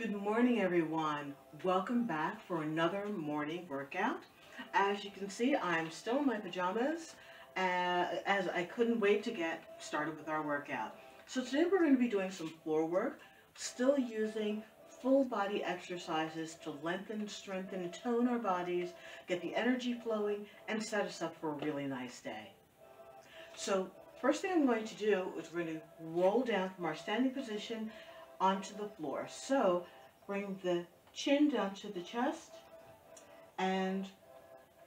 Good morning, everyone. Welcome back for another morning workout. As you can see, I'm still in my pajamas as I couldn't wait to get started with our workout. So today we're going to be doing some floor work, still using full body exercises to lengthen, strengthen, tone our bodies, get the energy flowing, and set us up for a really nice day. So first thing I'm going to do is we're going to roll down from our standing position onto the floor. So bring the chin down to the chest and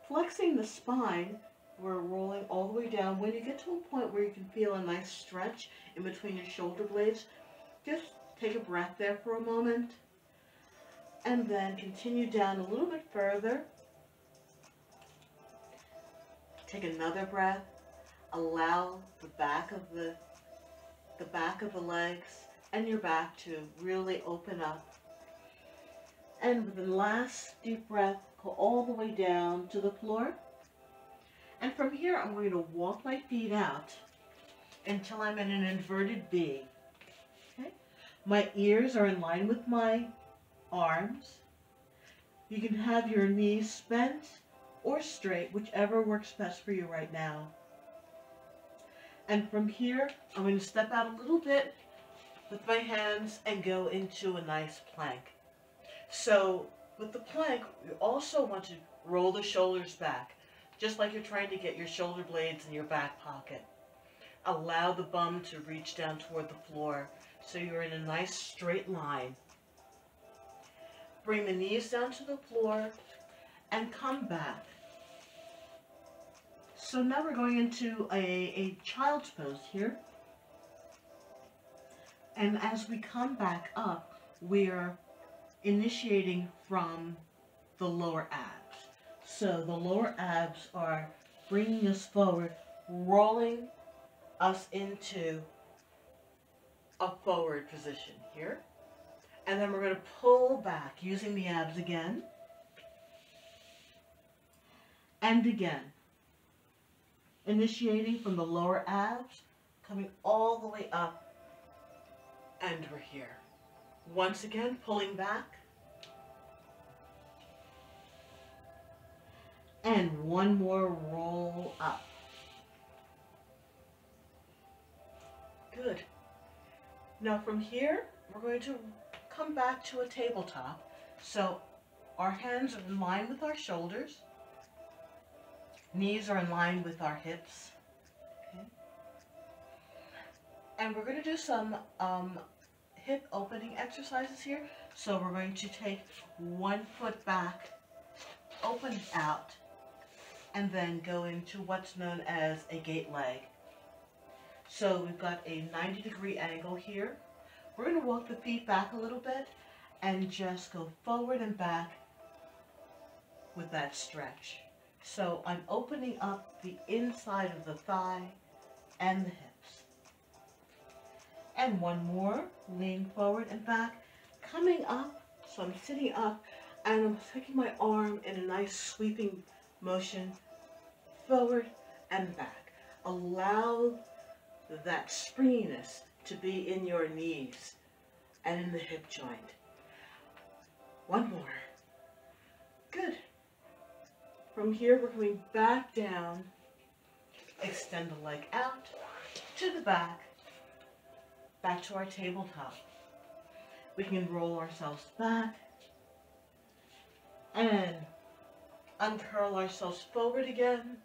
flexing the spine, we're rolling all the way down. When you get to a point where you can feel a nice stretch in between your shoulder blades, just take a breath there for a moment and then continue down a little bit further. Take another breath. Allow the back of the legs and your back to really open up. And with the last deep breath, go all the way down to the floor. And from here, I'm going to walk my feet out until I'm in an inverted V. Okay? My ears are in line with my arms. You can have your knees bent or straight, whichever works best for you right now. And from here, I'm going to step out a little bit with my hands and go into a nice plank. So with the plank, you also want to roll the shoulders back, just like you're trying to get your shoulder blades in your back pocket. Allow the bum to reach down toward the floor so you're in a nice straight line. Bring the knees down to the floor and come back. So now we're going into a child's pose here. And as we come back up, we're initiating from the lower abs. So the lower abs are bringing us forward, rolling us into a forward position here. And then we're going to pull back using the abs again. And again. Initiating from the lower abs, coming all the way up, and we're here. Once again, pulling back. And one more roll up. Good. Now from here, we're going to come back to a tabletop. So our hands are in line with our shoulders. Knees are in line with our hips. Okay. And we're going to do some hip opening exercises here. So we're going to take one foot back, open out, and then go into what's known as a gate leg. So we've got a 90-degree angle here. We're going to walk the feet back a little bit and just go forward and back with that stretch. So I'm opening up the inside of the thigh and the hips. And one more, lean forward and back, coming up, so I'm sitting up and I'm taking my arm in a nice sweeping motion, forward and back. Allow that springiness to be in your knees and in the hip joint. One more. Good. From here, we're coming back down, extend the leg out to the back to our tabletop. We can roll ourselves back and uncurl ourselves forward again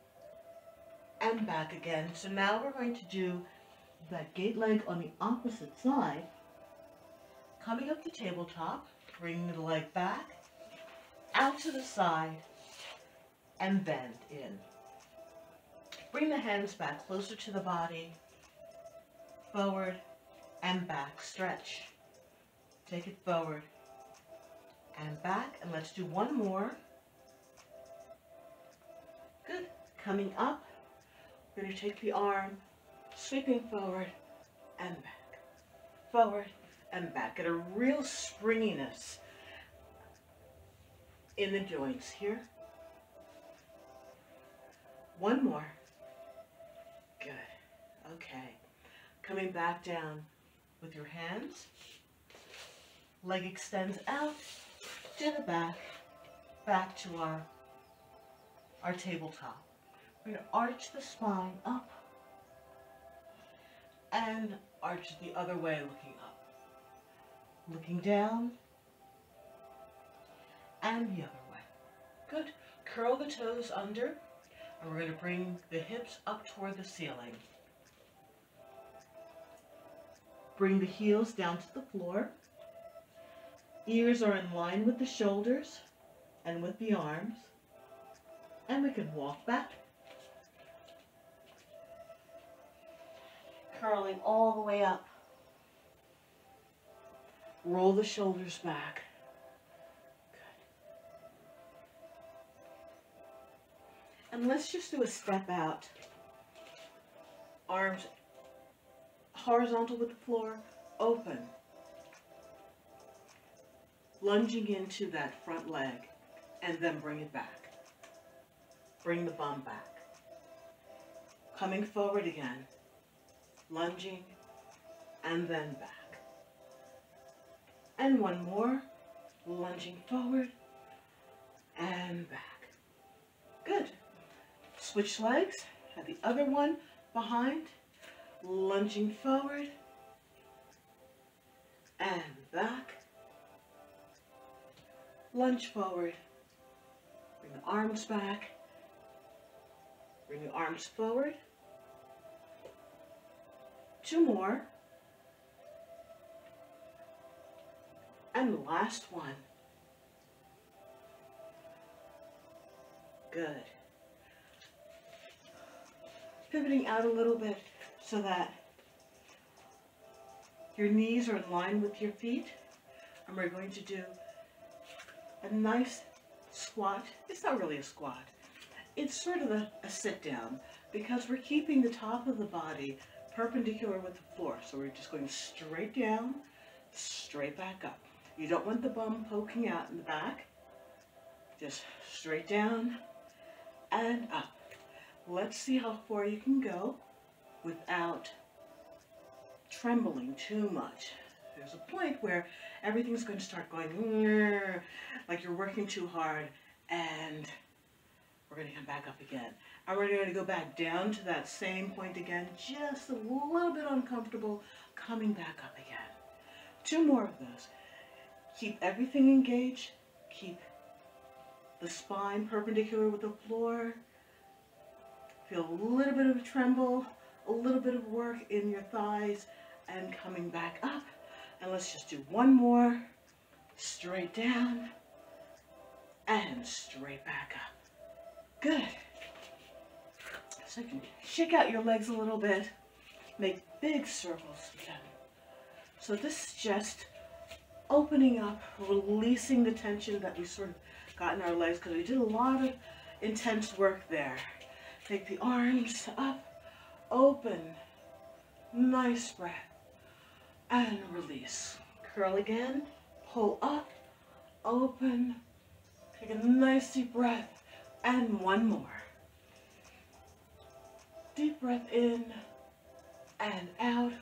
and back again. So now we're going to do that gate leg on the opposite side. Coming up the tabletop, bring the leg back, out to the side, and bend in. Bring the hands back closer to the body, forward and back, stretch. Take it forward and back, and let's do one more. Good. Coming up, we're going to take the arm, sweeping forward and back, forward and back. Get a real springiness in the joints here. One more. Good. Okay. Coming back down with your hands. leg extends out to the back, back to our tabletop. We're going to arch the spine up and arch the other way, looking up. Looking down and the other way. Good. Curl the toes under, and we're going to bring the hips up toward the ceiling. Bring the heels down to the floor. Ears are in line with the shoulders and with the arms. And we can walk back. Curling all the way up. Roll the shoulders back. And let's just do a step out. Arms horizontal with the floor, open. Lunging into that front leg, and then bring it back. Bring the bum back. Coming forward again. Lunging, and then back. And one more. Lunging forward, and back. Good. Switch legs, have the other one behind, lunging forward, and back, lunge forward, bring the arms back, bring the arms forward, 2 more, and the last one. Good. Pivoting out a little bit so that your knees are in line with your feet. And we're going to do a nice squat. It's not really a squat. It's sort of a sit down because we're keeping the top of the body perpendicular with the floor. So we're just going straight down, straight back up. You don't want the bum poking out in the back. Just straight down and up. Let's see how far you can go without trembling too much. There's a point where everything's going to start going like you're working too hard, and we're going to come back up again. And we're going to go back down to that same point again, just a little bit uncomfortable, coming back up again. 2 more of those. Keep everything engaged. Keep the spine perpendicular with the floor. Feel a little bit of a tremble, a little bit of work in your thighs, and coming back up. And let's just do 1 more. Straight down, and straight back up. Good. So you can shake out your legs a little bit. Make big circles with them. So this is just opening up, releasing the tension that we sort of got in our legs, because we did a lot of intense work there. Take the arms up, open, nice breath, and release. Curl again, pull up, open, take a nice deep breath, and 1 more. Deep breath in and out.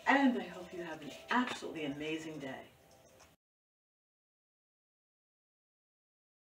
And I hope you have an absolutely amazing day.